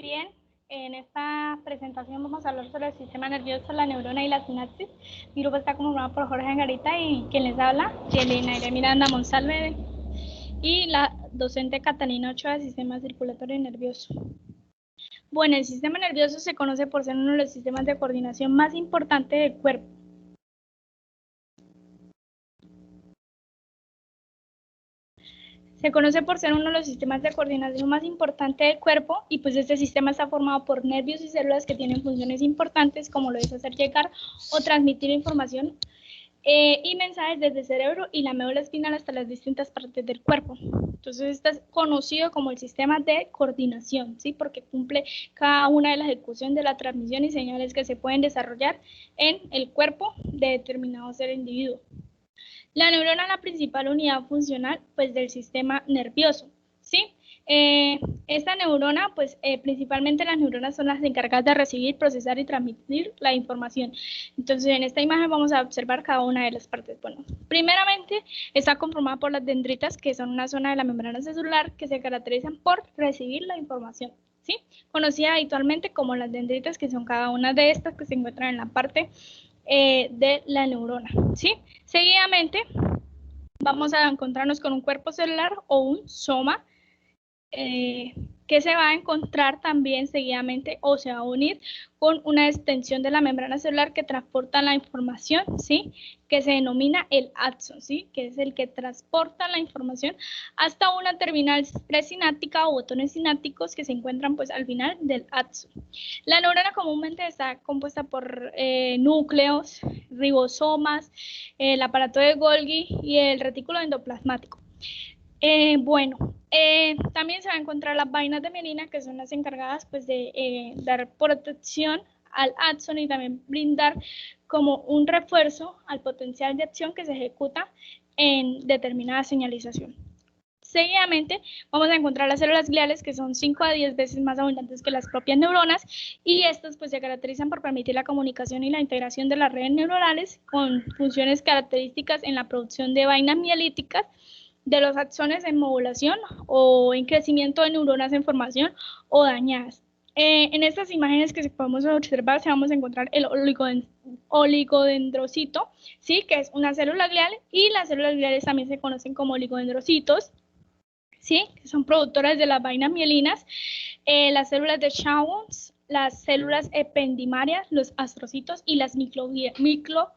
Bien, en esta presentación vamos a hablar sobre el sistema nervioso, la neurona y la sinapsis. Mi grupo está conformado por Jorge Angarita y quien les habla, Yelena Miranda Monsalve, y la docente Catalina Ochoa de Sistema Circulatorio y Nervioso. Bueno, el sistema nervioso se conoce por ser uno de los sistemas de coordinación más importantes del cuerpo. Se conoce por ser uno de los sistemas de coordinación más importantes del cuerpo y pues este sistema está formado por nervios y células que tienen funciones importantes como lo es hacer llegar o transmitir información y mensajes desde el cerebro y la médula espinal hasta las distintas partes del cuerpo. Entonces este es conocido como el sistema de coordinación, ¿sí? Porque cumple cada una de las ejecuciones de la transmisión y señales que se pueden desarrollar en el cuerpo de determinado ser individuo. La neurona es la principal unidad funcional pues, del sistema nervioso, ¿sí? Esta neurona, pues principalmente las neuronas son las encargadas de recibir, procesar y transmitir la información. Entonces, en esta imagen vamos a observar cada una de las partes. Bueno, primeramente está conformada por las dendritas, que son una zona de la membrana celular que se caracterizan por recibir la información, ¿sí? Conocida habitualmente como las dendritas, que son cada una de estas que se encuentran en la parte de la neurona, ¿sí? Seguidamente vamos a encontrarnos con un cuerpo celular o un soma que se va a encontrar también seguidamente o se va a unir con una extensión de la membrana celular que transporta la información, ¿sí? Que se denomina el axón, ¿sí? Que es el que transporta la información hasta una terminal presináptica o botones sinápticos que se encuentran pues al final del axón. La neurona comúnmente está compuesta por núcleos, ribosomas, el aparato de Golgi y el retículo endoplasmático. También se va a encontrar las vainas de mielina, que son las encargadas pues, de dar protección al axón y también brindar como un refuerzo al potencial de acción que se ejecuta en determinada señalización. Seguidamente vamos a encontrar las células gliales, que son 5 a 10 veces más abundantes que las propias neuronas, y estas pues se caracterizan por permitir la comunicación y la integración de las redes neuronales con funciones características en la producción de vainas mielíticas, de los axones en modulación o en crecimiento de neuronas en formación o dañadas. En estas imágenes que podemos observar se vamos a encontrar el oligodendrocito, ¿sí? Que es una célula glial, y las células gliales también se conocen como oligodendrocitos, ¿sí? Que son productoras de las vainas mielinas, las células de Schwann, las células ependimarias, los astrocitos y las microglías.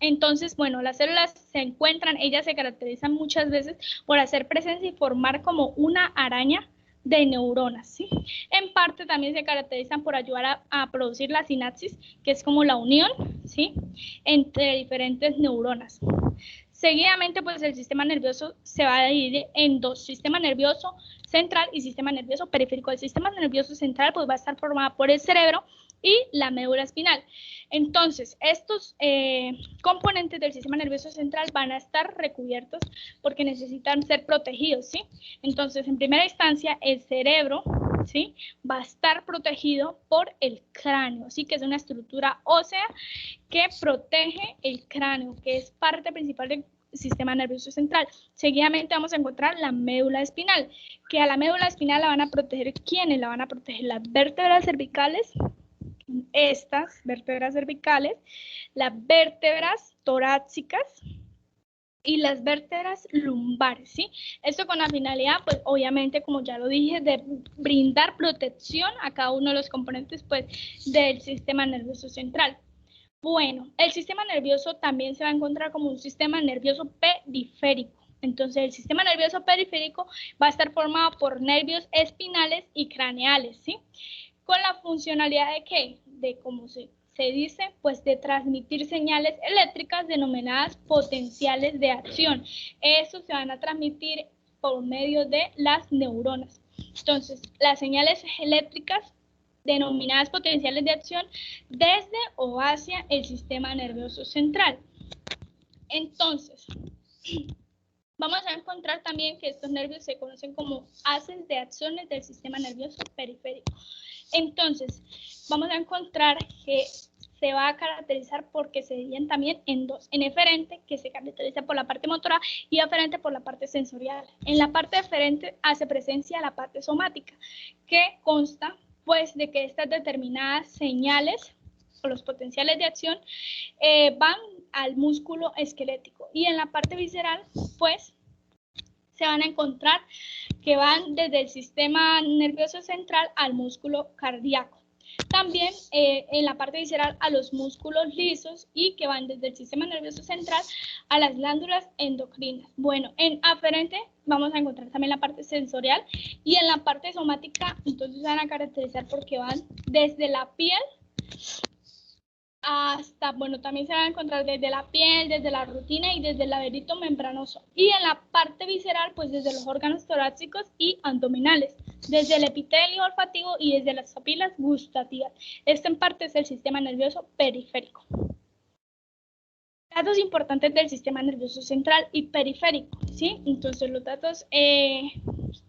Entonces, bueno, las células se encuentran, ellas se caracterizan muchas veces por hacer presencia y formar como una araña de neuronas, ¿sí? En parte también se caracterizan por ayudar a producir la sinapsis, que es como la unión, ¿sí? Entre diferentes neuronas. Seguidamente, pues el sistema nervioso se va a dividir en dos: sistema nervioso central y sistema nervioso periférico. El sistema nervioso central pues va a estar formado por el cerebro y la médula espinal. Entonces, estos componentes del sistema nervioso central van a estar recubiertos porque necesitan ser protegidos, ¿sí? Entonces, en primera instancia, el cerebro, ¿sí? Va a estar protegido por el cráneo, ¿sí? Que es una estructura ósea que protege el cráneo, que es parte principal del sistema nervioso central. Seguidamente vamos a encontrar la médula espinal, que a la médula espinal la van a proteger, ¿quiénes? La van a proteger las vértebras cervicales, estas vértebras cervicales, las vértebras torácicas y las vértebras lumbares, ¿sí? Esto con la finalidad, pues obviamente, como ya lo dije, de brindar protección a cada uno de los componentes, pues, del sistema nervioso central. Bueno, el sistema nervioso también se va a encontrar como un sistema nervioso periférico. Entonces, el sistema nervioso periférico va a estar formado por nervios espinales y craneales, ¿sí? Con la funcionalidad de ¿qué? De, como se dice, pues de transmitir señales eléctricas denominadas potenciales de acción. Estos se van a transmitir por medio de las neuronas. Entonces, las señales eléctricas denominadas potenciales de acción desde o hacia el sistema nervioso central. Entonces, vamos a encontrar también que estos nervios se conocen como haces de acciones del sistema nervioso periférico. Entonces, vamos a encontrar que se va a caracterizar porque se dividen también en dos, en eferente, que se caracteriza por la parte motora, y aferente por la parte sensorial. En la parte eferente hace presencia la parte somática, que consta pues de que estas determinadas señales o los potenciales de acción van al músculo esquelético, y en la parte visceral pues se van a encontrar que van desde el sistema nervioso central al músculo cardíaco. También en la parte visceral a los músculos lisos, y que van desde el sistema nervioso central a las glándulas endocrinas. Bueno, en aferente vamos a encontrar también la parte sensorial, y en la parte somática entonces se van a caracterizar porque van desde la piel hasta, bueno, también se van a encontrar desde la piel, desde la rutina y desde el laberinto membranoso. Y en la parte visceral, pues desde los órganos torácicos y abdominales, desde el epitelio olfativo y desde las papilas gustativas. Este en parte es el sistema nervioso periférico. Datos importantes del sistema nervioso central y periférico, ¿sí? Entonces los datos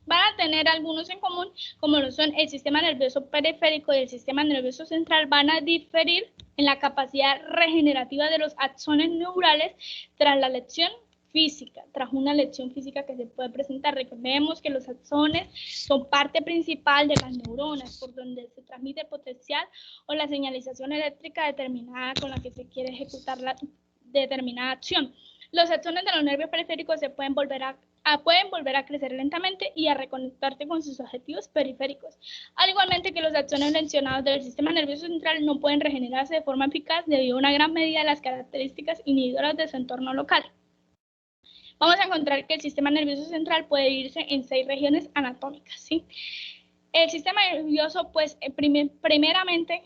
van a tener algunos en común, como lo son el sistema nervioso periférico y el sistema nervioso central. Van a diferir en la capacidad regenerativa de los axones neurales tras la lección física, tras una lección física que se puede presentar. Recordemos que los axones son parte principal de las neuronas, por donde se transmite el potencial o la señalización eléctrica determinada con la que se quiere ejecutar la determinada acción. Los axones de los nervios periféricos se pueden volver a crecer lentamente y a reconectarse con sus objetivos periféricos. Al igualmente que los axones mencionados del sistema nervioso central no pueden regenerarse de forma eficaz debido a una gran medida de las características inhibidoras de su entorno local. Vamos a encontrar que el sistema nervioso central puede dividirse en 6 regiones anatómicas, ¿sí? El sistema nervioso, pues, primeramente,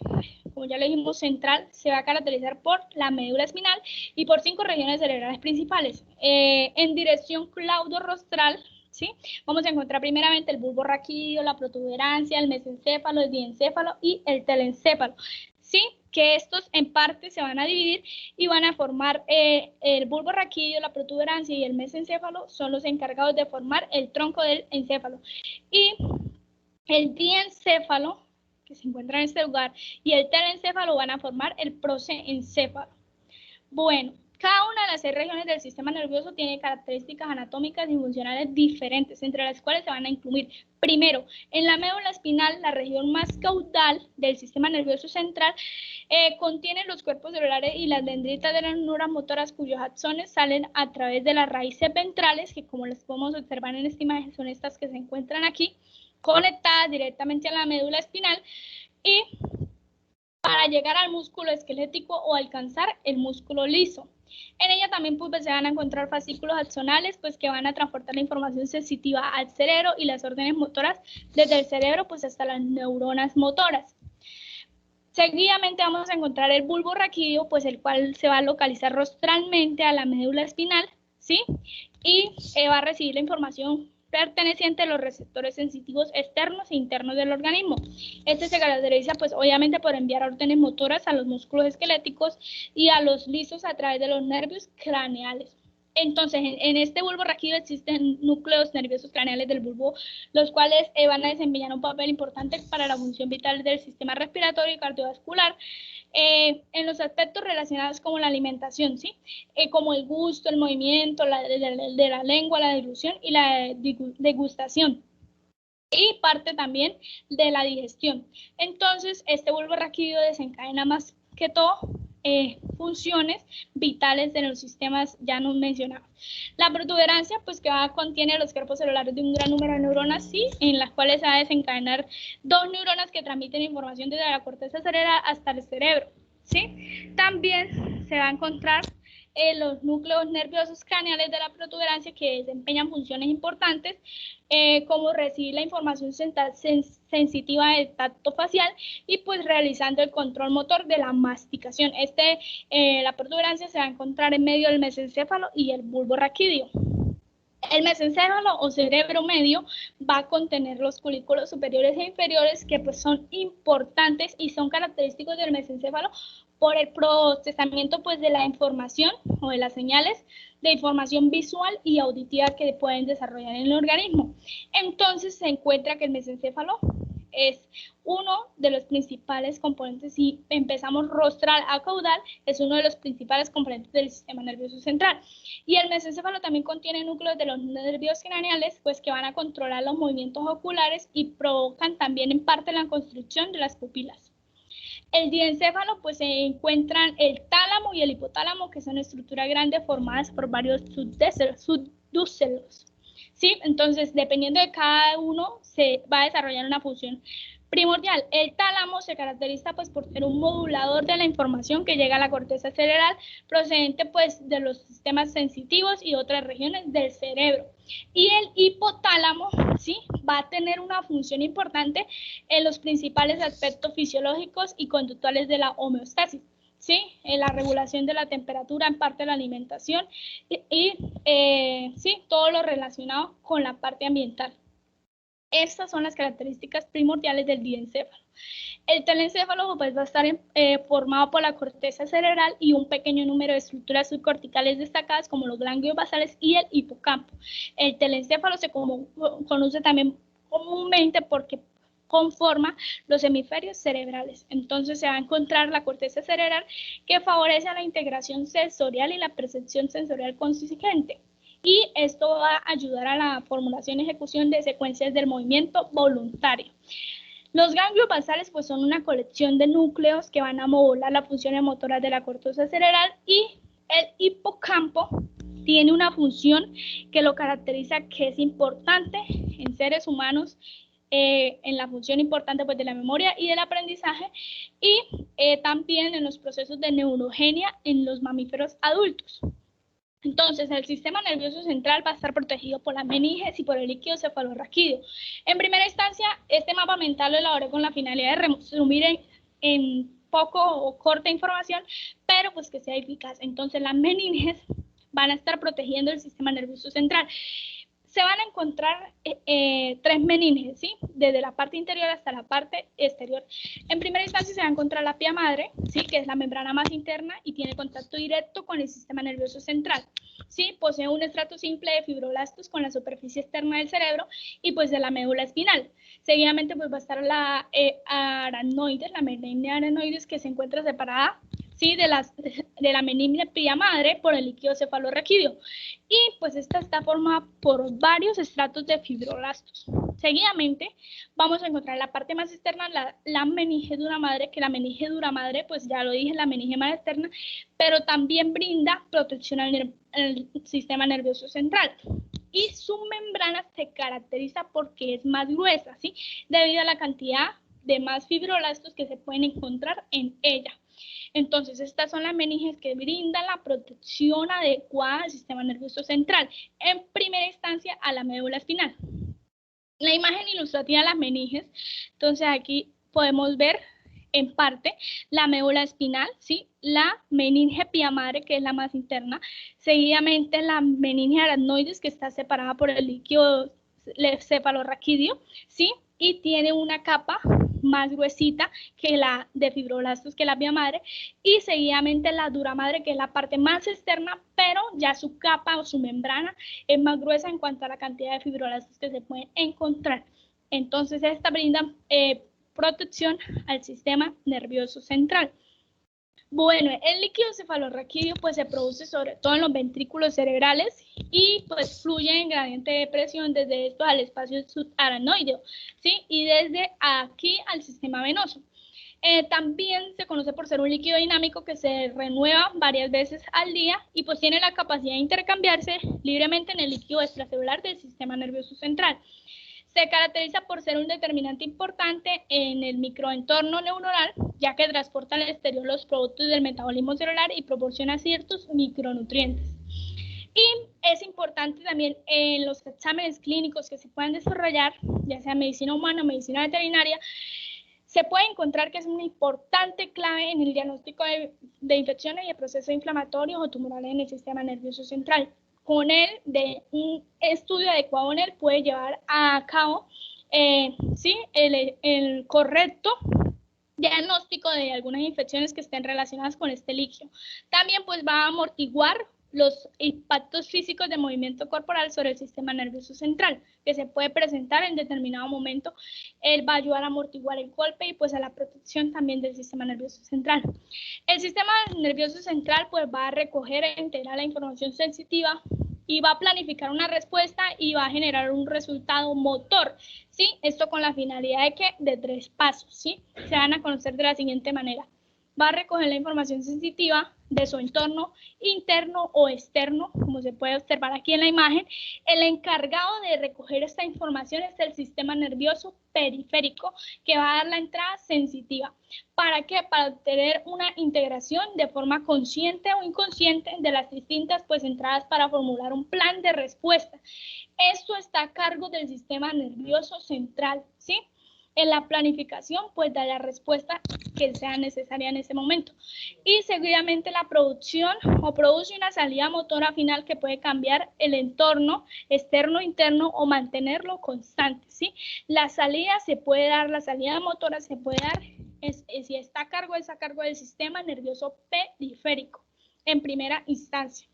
como ya le dijimos, central, se va a caracterizar por la médula espinal y por 5 regiones cerebrales principales. En dirección claudo-rostral, ¿sí? Vamos a encontrar primeramente el bulbo raquídeo, la protuberancia, el mesencéfalo, el diencéfalo y el telencéfalo, ¿sí? Que estos en parte se van a dividir y van a formar el bulbo raquídeo, la protuberancia y el mesencéfalo son los encargados de formar el tronco del encéfalo. Y el diencéfalo, que se encuentra en este lugar, y el telencéfalo van a formar el prosencéfalo. Bueno, cada una de las 6 regiones del sistema nervioso tiene características anatómicas y funcionales diferentes, entre las cuales se van a incluir, primero, en la médula espinal, la región más caudal del sistema nervioso central, contiene los cuerpos celulares y las dendritas de las neuronas motoras cuyos axones salen a través de las raíces ventrales, que como les podemos observar en esta imagen son estas que se encuentran aquí, conectadas directamente a la médula espinal, y para llegar al músculo esquelético o alcanzar el músculo liso. En ella también pues, se van a encontrar fascículos axonales, pues que van a transportar la información sensitiva al cerebro y las órdenes motoras desde el cerebro pues hasta las neuronas motoras. Seguidamente vamos a encontrar el bulbo raquídeo, pues el cual se va a localizar rostralmente a la médula espinal, ¿sí? Y va a recibir la información perteneciente a los receptores sensitivos externos e internos del organismo. Este se caracteriza pues obviamente por enviar órdenes motoras a los músculos esqueléticos y a los lisos a través de los nervios craneales. Entonces, en este bulbo raquídeo existen núcleos nerviosos craneales del bulbo, los cuales van a desempeñar un papel importante para la función vital del sistema respiratorio y cardiovascular, en los aspectos relacionados con la alimentación, ¿sí? Como el gusto, el movimiento de la lengua, la deglución y la degustación. Y parte también de la digestión. Entonces, este bulbo raquídeo desencadena más que todo funciones vitales de los sistemas ya no mencionados. La protuberancia, pues que contiene los cuerpos celulares de un gran número de neuronas, sí, en las cuales se va a desencadenar 2 neuronas que transmiten información desde la corteza cerebral hasta el cerebro, ¿sí? También se va a encontrar los núcleos nerviosos craneales de la protuberancia que desempeñan funciones importantes como recibir la información sensitiva del tacto facial y pues realizando el control motor de la masticación. La protuberancia se va a encontrar en medio del mesencéfalo y el bulbo raquídeo. El mesencéfalo o cerebro medio va a contener los colículos superiores e inferiores que pues son importantes y son característicos del mesencéfalo por el procesamiento pues de la información o de las señales de información visual y auditiva que pueden desarrollar en el organismo. Entonces se encuentra que el mesencéfalo es uno de los principales componentes. Si empezamos rostral a caudal, es uno de los principales componentes del sistema nervioso central. Y el mesencéfalo también contiene núcleos de los nervios craneales, pues que van a controlar los movimientos oculares y provocan también en parte la construcción de las pupilas. El diencéfalo, pues se encuentran el tálamo y el hipotálamo, que son estructuras grandes formadas por varios subdúcelos. ¿Sí? Entonces, dependiendo de cada uno, se va a desarrollar una función primordial. El tálamo se caracteriza pues por ser un modulador de la información que llega a la corteza cerebral procedente pues de los sistemas sensitivos y otras regiones del cerebro. Y el hipotálamo, ¿sí?, va a tener una función importante en los principales aspectos fisiológicos y conductuales de la homeostasis, ¿sí?, en la regulación de la temperatura, en parte de la alimentación y sí, todo lo relacionado con la parte ambiental. Estas son las características primordiales del diencéfalo. El telencéfalo pues va a estar formado por la corteza cerebral y un pequeño número de estructuras subcorticales destacadas como los ganglios basales y el hipocampo. El telencéfalo se conoce también comúnmente porque conforma los hemisferios cerebrales. Entonces se va a encontrar la corteza cerebral que favorece a la integración sensorial y la percepción sensorial consistente. Y esto va a ayudar a la formulación y ejecución de secuencias del movimiento voluntario. Los ganglios basales pues son una colección de núcleos que van a modular las funciones motoras de la corteza cerebral, y el hipocampo tiene una función que lo caracteriza, que es importante en seres humanos, en la función importante pues de la memoria y del aprendizaje, y también en los procesos de neurogenia en los mamíferos adultos. Entonces, el sistema nervioso central va a estar protegido por las meninges y por el líquido cefalorraquídeo. En primera instancia, este mapa mental lo elaboré con la finalidad de resumir en poco o corta información, pero pues que sea eficaz. Entonces, las meninges van a estar protegiendo el sistema nervioso central. Se van a encontrar tres meninges, ¿sí?, desde la parte interior hasta la parte exterior. En primera instancia se va a encontrar la pía madre, ¿sí?, que es la membrana más interna y tiene contacto directo con el sistema nervioso central. ¿Sí? Posee un estrato simple de fibroblastos con la superficie externa del cerebro y pues de la médula espinal. Seguidamente pues va a estar la aracnoides, la meninge aracnoides, que se encuentra separada, ¿sí?, de la meninge pía madre por el líquido cefalorraquídeo. Y pues esta está formada por varios estratos de fibroblastos. Seguidamente vamos a encontrar la parte más externa, la meninge dura madre, que la meninge dura madre, pues ya lo dije, la meninge más externa, pero también brinda protección al sistema nervioso central. Y su membrana se caracteriza porque es más gruesa, ¿sí?, debido a la cantidad de más fibroblastos que se pueden encontrar en ella. Entonces, estas son las meninges que brindan la protección adecuada al sistema nervioso central, en primera instancia a la médula espinal. La imagen ilustrativa de las meninges, entonces aquí podemos ver en parte la médula espinal, ¿sí?, la meninge pía madre, que es la más interna, seguidamente la meninge aracnoides, que está separada por el líquido cefalorraquídeo, ¿sí?, y tiene una capa más gruesita que la de fibroblastos, que la pía madre, y seguidamente la dura madre, que es la parte más externa, pero ya su capa o su membrana es más gruesa en cuanto a la cantidad de fibroblastos que se pueden encontrar. Entonces, esta brinda protección al sistema nervioso central. Bueno, el líquido cefalorraquídeo pues se produce sobre todo en los ventrículos cerebrales y pues fluye en gradiente de presión desde estos al espacio subaracnoideo, ¿sí?, y desde aquí al sistema venoso. También se conoce por ser un líquido dinámico que se renueva varias veces al día y pues tiene la capacidad de intercambiarse libremente en el líquido extracelular del sistema nervioso central. Se caracteriza por ser un determinante importante en el microentorno neuronal, ya que transporta al exterior los productos del metabolismo celular y proporciona ciertos micronutrientes. Y es importante también en los exámenes clínicos que se puedan desarrollar, ya sea medicina humana o medicina veterinaria, se puede encontrar que es una importante clave en el diagnóstico de infecciones y de procesos inflamatorios o tumorales en el sistema nervioso central. Con él, de un estudio adecuado en él, puede llevar a cabo ¿sí?, el correcto diagnóstico de algunas infecciones que estén relacionadas con este líquido. También pues va a amortiguar los impactos físicos de movimiento corporal sobre el sistema nervioso central, que se puede presentar en determinado momento. Él va a ayudar a amortiguar el golpe y pues a la protección también del sistema nervioso central. El sistema nervioso central pues va a recoger e integrar la información sensitiva y va a planificar una respuesta y va a generar un resultado motor, ¿sí? Esto con la finalidad de 3 pasos, ¿sí? Se van a conocer de la siguiente manera. Va a recoger la información sensitiva de su entorno interno o externo, como se puede observar aquí en la imagen. El encargado de recoger esta información es el sistema nervioso periférico, que va a dar la entrada sensitiva. ¿Para qué? Para obtener una integración de forma consciente o inconsciente de las distintas entradas para formular un plan de respuesta. Esto está a cargo del sistema nervioso central, ¿sí? En la planificación, da la respuesta que sea necesaria en ese momento. Y seguidamente la producción produce una salida motora final que puede cambiar el entorno externo, interno o mantenerlo constante, ¿sí? La salida se puede dar, la salida motora se puede dar, si está a cargo, es a cargo del sistema nervioso periférico en primera instancia.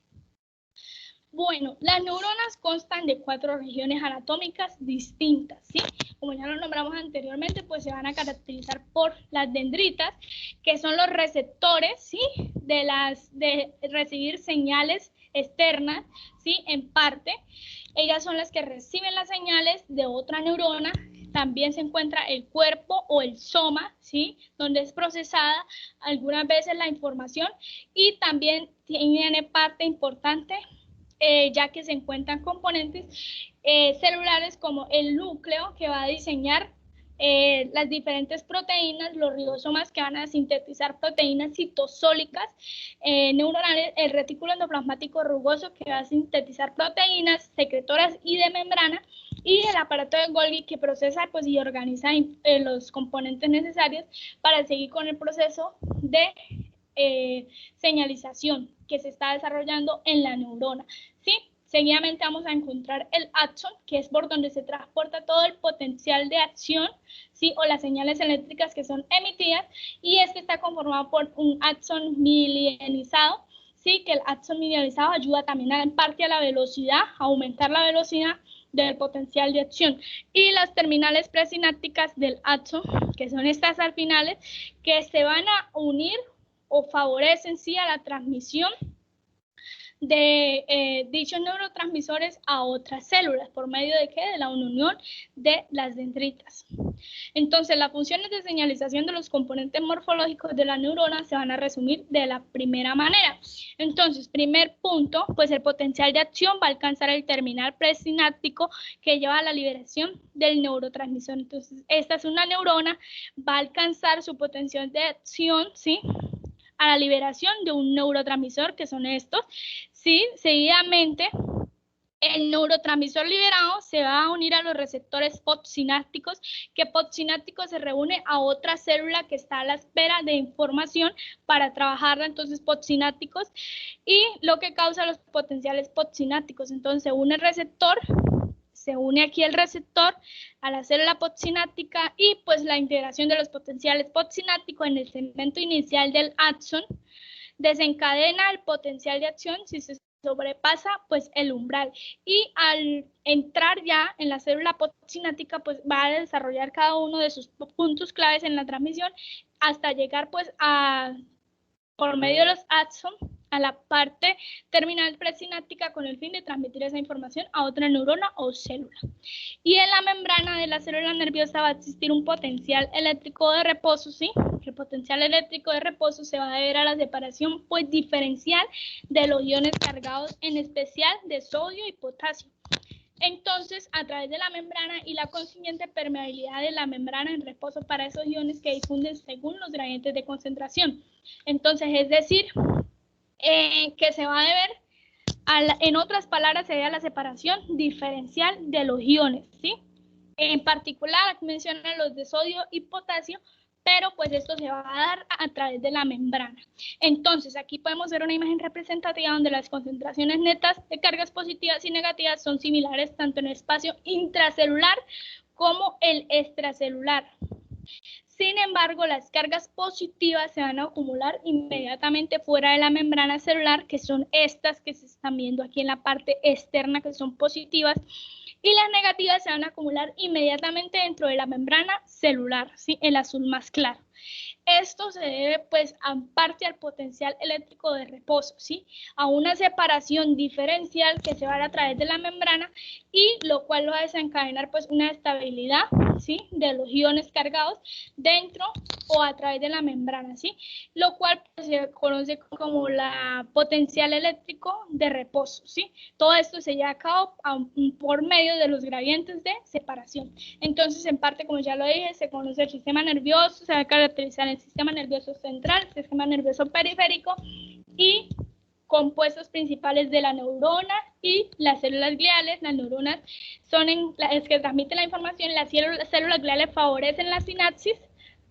Bueno, las neuronas constan de 4 regiones anatómicas distintas, ¿sí? Como ya lo nombramos anteriormente, se van a caracterizar por las dendritas, que son los receptores, ¿sí? De recibir señales externas, ¿sí? En parte, ellas son las que reciben las señales de otra neurona. También se encuentra el cuerpo o el soma, ¿sí? Donde es procesada algunas veces la información, y también tiene parte importante, ya que se encuentran componentes celulares como el núcleo, que va a diseñar las diferentes proteínas, los ribosomas, que van a sintetizar proteínas citosólicas neuronales, el retículo endoplasmático rugoso, que va a sintetizar proteínas secretoras y de membrana, y el aparato de Golgi, que procesa y organiza los componentes necesarios para seguir con el proceso de señalización que se está desarrollando en la neurona, ¿sí? Seguidamente vamos a encontrar el axón, que es por donde se transporta todo el potencial de acción, ¿sí? O las señales eléctricas que son emitidas, y este está conformado por un axón mielinizado, ¿sí? Que el axón mielinizado ayuda también en parte a la velocidad, a aumentar la velocidad del potencial de acción, y las terminales presinápticas del axón, que son estas al finales, que se van a unir o favorecen, sí, a la transmisión de dichos neurotransmisores a otras células. ¿Por medio de qué? De la unión de las dendritas. Entonces, las funciones de señalización de los componentes morfológicos de la neurona se van a resumir de la primera manera. Entonces, primer punto, el potencial de acción va a alcanzar el terminal presináptico, que lleva a la liberación del neurotransmisor. Entonces, esta es una neurona, va a alcanzar su potencial de acción, ¿sí?, a la liberación de un neurotransmisor, que son estos, ¿sí? Seguidamente, el neurotransmisor liberado se va a unir a los receptores postsinápticos, que postsináptico se reúne a otra célula que está a la espera de información para trabajarla, entonces postsinápticos, y lo que causa los potenciales postsinápticos. Entonces se une el receptor, se une aquí el receptor a la célula postsináptica, y la integración de los potenciales postsinápticos en el segmento inicial del axón desencadena el potencial de acción si se sobrepasa el umbral, y al entrar ya en la célula postsináptica va a desarrollar cada uno de sus puntos claves en la transmisión hasta llegar por medio de los axón a la parte terminal presináptica, con el fin de transmitir esa información a otra neurona o célula. Y en la membrana de la célula nerviosa va a existir un potencial eléctrico de reposo, ¿sí? El potencial eléctrico de reposo se va a deber a la separación diferencial de los iones cargados, en especial de sodio y potasio. Entonces, a través de la membrana y la consiguiente permeabilidad de la membrana en reposo para esos iones que difunden según los gradientes de concentración. Entonces, es decir, que se va a deber, en otras palabras, se debe a la separación diferencial de los iones, ¿sí? En particular, mencionan los de sodio y potasio, pero esto se va a dar a través de la membrana. Entonces, aquí podemos ver una imagen representativa donde las concentraciones netas de cargas positivas y negativas son similares tanto en el espacio intracelular como el extracelular. Sin embargo, las cargas positivas se van a acumular inmediatamente fuera de la membrana celular, que son estas que se están viendo aquí en la parte externa, que son positivas, y las negativas se van a acumular inmediatamente dentro de la membrana celular, ¿sí? El azul más claro. Esto se debe, pues, en parte al potencial eléctrico de reposo, ¿sí? A una separación diferencial que se va a dar a través de la membrana y lo cual va a desencadenar, pues, una estabilidad, ¿sí? De los iones cargados dentro o a través de la membrana, ¿sí? Lo cual, pues, se conoce como la potencial eléctrico de reposo, ¿sí? Todo esto se lleva a cabo por medio de los gradientes de separación. Entonces, en parte, como ya lo dije, se conoce el sistema nervioso, se va a caracterizar el sistema nervioso central, el sistema nervioso periférico y compuestos principales de la neurona y las células gliales. Las neuronas son las que transmiten la información, las células gliales favorecen la sinapsis,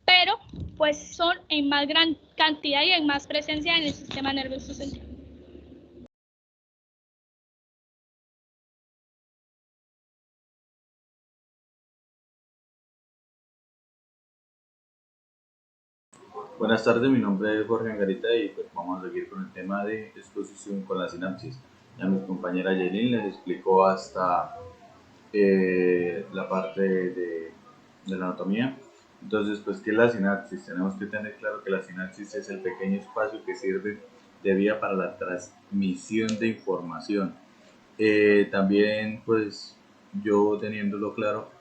pero pues son en más gran cantidad y en más presencia en el sistema nervioso central. Buenas tardes, mi nombre es Jorge Angarita y pues vamos a seguir con el tema de exposición con la sinapsis. Ya mi compañera Yailin les explicó hasta la parte de la anatomía. Entonces, pues, ¿qué es la sinapsis? Tenemos que tener claro que la sinapsis es el pequeño espacio que sirve de vía para la transmisión de información. También, pues, yo teniéndolo claro,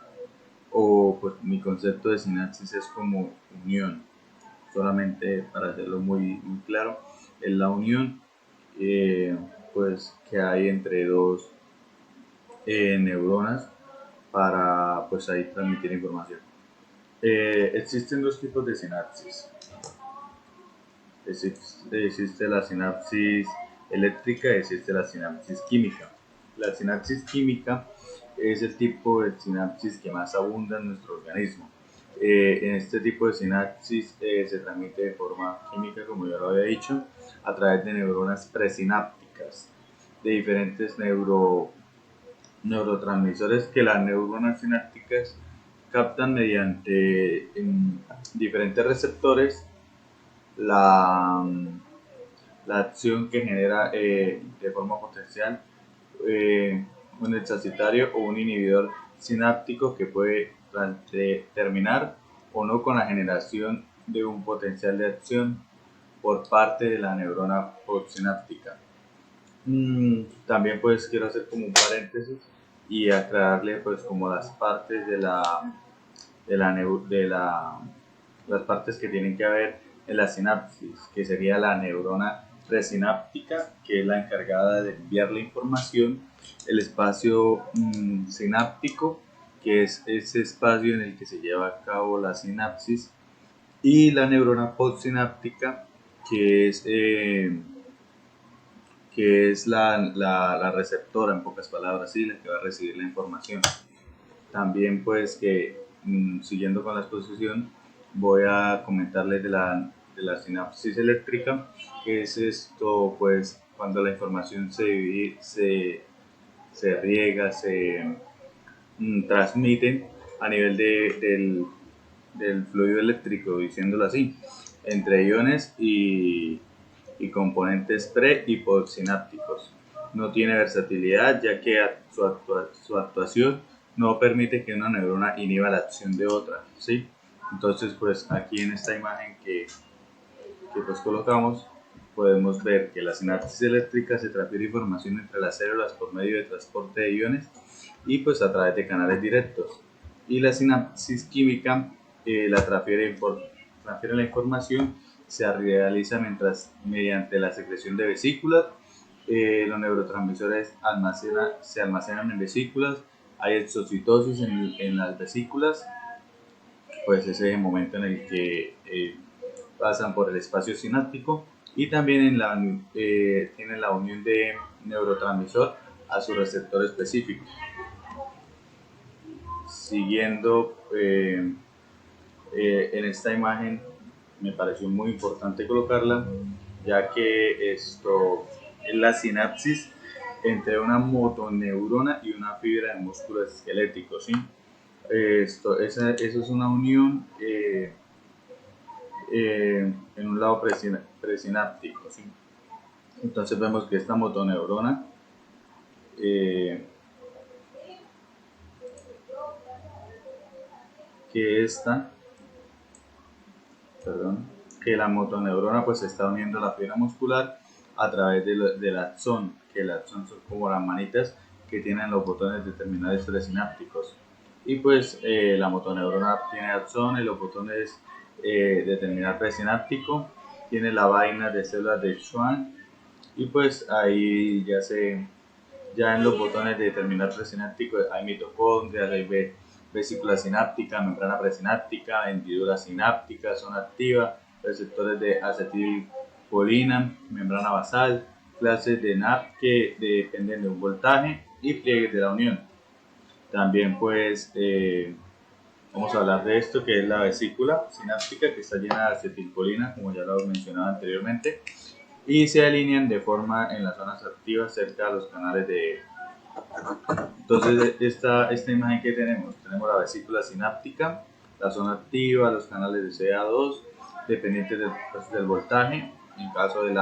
o pues mi concepto de sinapsis es como unión, solamente para hacerlo muy claro, es la unión pues que hay entre dos neuronas para pues ahí transmitir información. Existen dos tipos de sinapsis. Existe la sinapsis eléctrica y existe la sinapsis química. La sinapsis química es el tipo de sinapsis que más abunda en nuestro organismo. En este tipo de sinapsis se transmite de forma química, como ya lo había dicho, a través de neuronas presinápticas, de diferentes neurotransmisores que las neuronas sinápticas captan mediante diferentes receptores la, la acción que genera de forma potencial un excitatorio o un inhibidor sináptico que puede terminar o no con la generación de un potencial de acción por parte de la neurona postsináptica. También pues quiero hacer como un paréntesis y aclararle pues como las partes las partes que tienen que haber en la sinapsis, que sería la neurona presináptica, que es la encargada de enviar la información, el espacio sináptico, que es ese espacio en el que se lleva a cabo la sinapsis, y la neurona postsináptica, que es la receptora, en pocas palabras, ¿sí? La que va a recibir la información. También pues que siguiendo con la exposición voy a comentarles de la sinapsis eléctrica, que es esto pues cuando la información se riega, se transmite a nivel del fluido eléctrico, diciéndolo así, entre iones y componentes pre y postsinápticos. No tiene versatilidad ya que su actuación no permite que una neurona inhiba la acción de otra, ¿sí? Entonces, pues aquí en esta imagen que pues colocamos, podemos ver que la sinapsis eléctrica se transfiere información entre las células por medio de transporte de iones y pues a través de canales directos. Y la sinapsis química transfiere la información, se realiza mediante la secreción de vesículas. Los neurotransmisores se almacenan en vesículas, hay exocitosis en las vesículas, pues ese es el momento en el que pasan por el espacio sináptico, y también tienen la unión de neurotransmisor a su receptor específico. Siguiendo en esta imagen, me pareció muy importante colocarla, ya que esto es la sinapsis entre una motoneurona y una fibra de músculo esquelético, ¿sí? Eso es una unión en un lado presináptico, ¿sí? Entonces vemos que esta motoneurona que la motoneurona pues está uniendo la fibra muscular a través del axón, que el axón son como las manitas que tienen los botones de terminales presinápticos. Y pues la motoneurona tiene axón y los botones de terminal presináptico, tiene la vaina de células de Schwann, y pues ahí ya en los botones de terminal presináptico hay mitocondrias, hay vesícula sináptica, membrana presináptica, hendidura sináptica, zona activa, receptores de acetilcolina, membrana basal, clases de NAP que dependen de un voltaje y pliegues de la unión. También pues vamos a hablar de esto que es la vesícula sináptica, que está llena de acetilcolina, como ya lo mencionaba anteriormente, y se alinean de forma en las zonas activas cerca de los canales de... Entonces esta imagen que tenemos la vesícula sináptica, la zona activa, los canales de CA2 dependientes del voltaje en caso de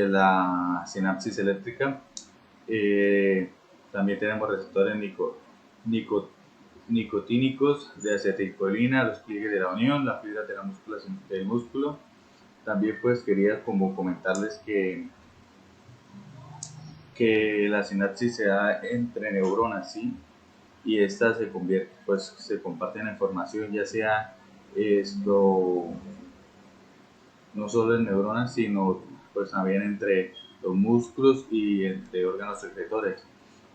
la sinapsis eléctrica. También tenemos receptores nicotínicos de acetilcolina, los pliegues de la unión, las fibras de la del músculo. También pues quería como comentarles que la sinapsis se da entre neuronas, ¿sí? Y estas se comparten información, ya sea esto, no solo en neuronas, sino pues también entre los músculos y entre órganos secretores,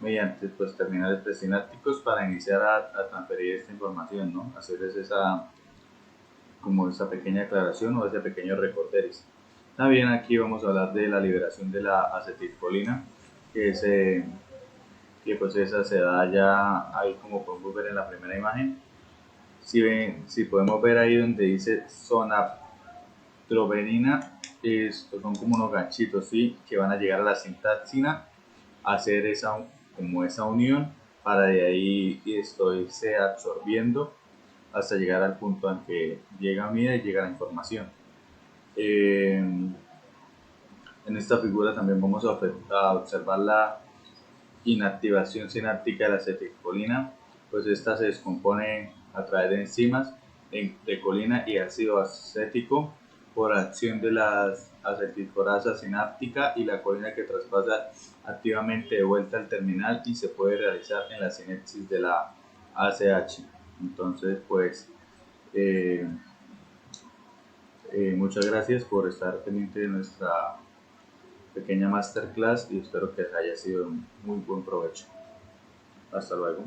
mediante pues terminales presinápticos para iniciar a transferir esta información, ¿no? Hacerles esa pequeña aclaración o ese pequeño recorderis. También aquí vamos a hablar de la liberación de la acetilcolina, que pues esa se da ya ahí como podemos ver en la primera imagen. Si podemos ver ahí donde dice sonatrobenina, estos son como unos ganchitos, ¿sí? Que van a llegar a la sintaxina a hacer esa unión para de ahí irse absorbiendo hasta llegar al punto en que llega unida y llega la información. En esta figura también vamos a observar la inactivación sináptica de la acetilcolina, pues esta se descompone a través de enzimas de colina y ácido acético por acción de las acetilcolasa sináptica y la colina, que traspasa activamente de vuelta al terminal y se puede realizar en la sinapsis de la ACH. Entonces pues muchas gracias por estar pendiente de nuestra pequeña masterclass y espero que haya sido un muy buen provecho. Hasta luego.